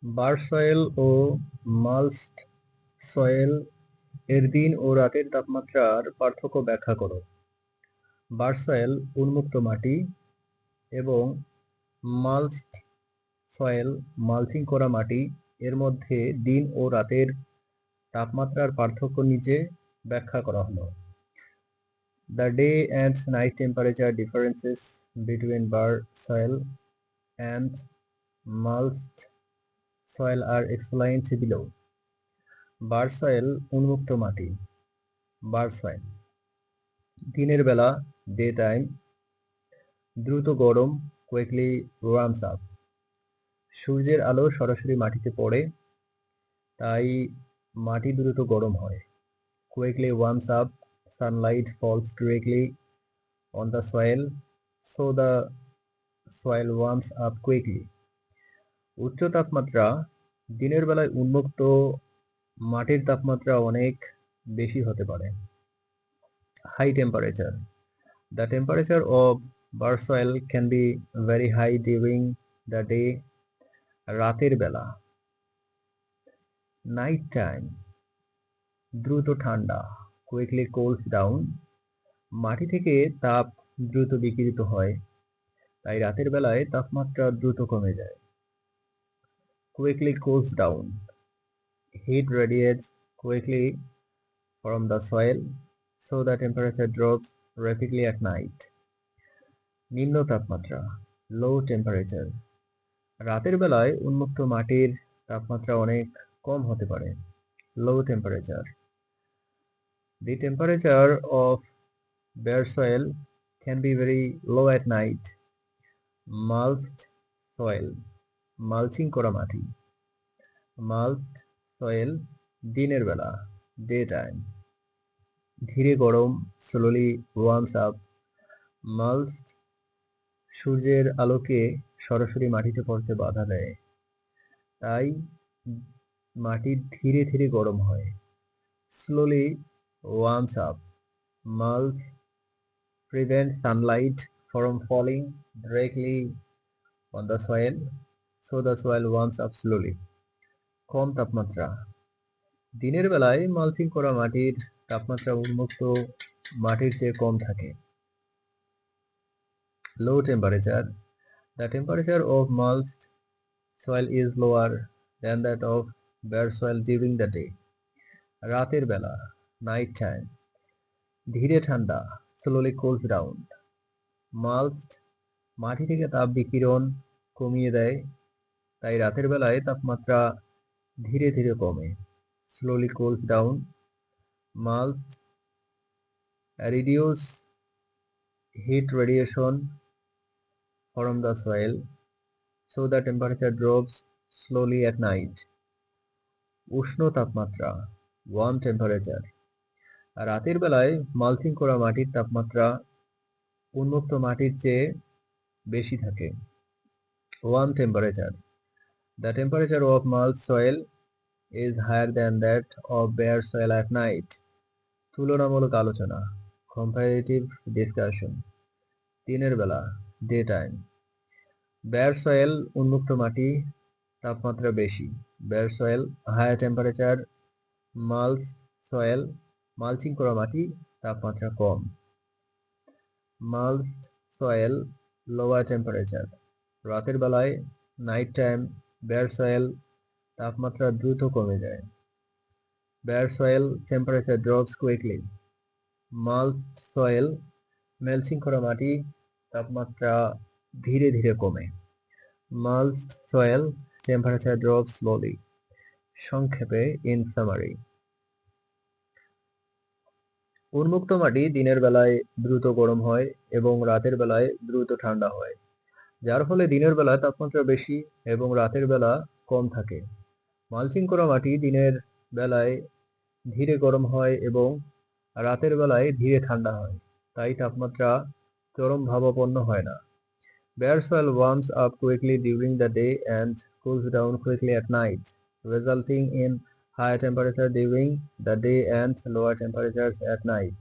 বার soil oh মালচড soil এর দিন ও রাতের তাপমাত্রার পার্থক্য ব্যাখ্যা করো। বার সয়েল উন্মুক্ত মাটি এবং মালচড সয়েল মালচিং করা মাটি এর মধ্যে দিন ও রাতের তাপমাত্রার পার্থক্য নিচে ব্যাখ্যা করা হলো। The day and night temperature differences between bar soil and mulched soil are explained below. Bar soil উন্মুক্ত মাটি। বার সয়েল দিনের বেলা ডে টাইম, দ্রুত গরম কুইকলি ওয়ার্মস আপ। সূর্যের আলো সরাসরি মাটিতে পড়ে, তাই মাটি দ্রুত গরম হয়। Quickly warms up, sunlight falls directly on the soil, so the soil warms up quickly. উচ্চ তাপমাত্রা দিনের বেলায় উন্মুক্ত মাটির তাপমাত্রা অনেক বেশি হতে পারে। High temperature, the temperature of bar soil can be very high during the day. রাতের বেলা। নাইট টাইম, দ্রুত ঠান্ডা কুইকলি কোলস ডাউন। মাটি থেকে তাপ দ্রুত বিকিরিত হয়, তাই রাতের বেলায় তাপমাত্রা দ্রুত কমে যায়। quickly cools down, heat radiates quickly from the soil, so the temperature drops rapidly at night. নিম্ন তাপমাত্রা, low temperature, রাতের বেলায় উন্মুক্ত মাটির তাপমাত্রা অনেক কম হতে পারে। low temperature, the temperature of bare soil can be very low at night. mulched soil, mulching করা মাটি। mulched soil দিনের বেলা ডে টাইম, ধীরে গরম স্লোলি ওয়ার্মস আপ। মালচড সূর্যের আলোকে সরাসরি মাটিতে পড়তে বাধা দেয়, তাই মাটি ধীরে ধীরে গরম হয়। Slowly warms up, mulch prevent sunlight from falling directly on the soil, so the soil warms up slowly. কম তাপমাত্রা, দিনের বেলায় মালচিং করা মাটির তাপমাত্রা উন্মুক্ত মাটির চেয়ে কম থাকে। low temperature, the temperature of mulched soil is lower than that of bare soil during the day. রাতের বেলা নাইট টাইম, ধীরে ঠান্ডা slowly cools down. mulched মাটি থেকে তাপ বিকিরণ কমিয়ে দেয়, তাই রাতের বেলায় তাপমাত্রা ধীরে ধীরে কমে। slowly cools down. mulched reduce heat radiation from the soil, so the temperature drops slowly at night. উষ্ণ তাপমাত্রা ওয়ার্ম টেম্পারেচার, রাতের বেলায় মালচিং করা মাটির তাপমাত্রা উন্মুক্ত মাটির চেয়ে বেশি থাকে। Warm temperature, the temperature of mulched soil is higher than that of bare soil at night. তুলনামূলক আলোচনা কম্পারেটিভ ডিসকাশন। দিনের বেলা ডে টাইম, bare soil উন্মুক্ত মাটি তাপমাত্রা বেশি। bare soil higher temperature, mulched soil mulching করা মাটি তাপমাত্রা কম। mulched soil lower temperature, রাতের বেলায় নাইট টাইম bare soil তাপমাত্রা দ্রুত কমে যায়। bare soil temperature drops quickly. mulched soil mulching করা মাটি তাপমাত্রা ধীরে ধীরে কমে। mulched soil temperature drops slowly. সংক্ষেপে ইন সামারি, উন্মুক্ত মাটি দিনের বেলায় দ্রুত গরম হয় এবং রাতের বেলায় দ্রুত ঠান্ডা হয়, যার ফলে দিনের বেলা তাপমাত্রা বেশি এবং রাতের বেলা কম থাকে। মালচিং করা মাটি দিনের বেলায় ধীরে গরম হয় এবং রাতের বেলায় ধীরে ঠান্ডা হয়, তাই তাপমাত্রা চরম ভাবাপন্ন হয় না। bare soil warms up quickly during the day and cools down quickly at night, resulting in higher temperature during the day and lower temperatures at night.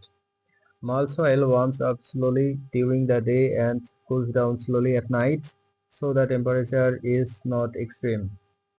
mulched soil warms up slowly during the day and cools down slowly at night, so the temperature is not extreme.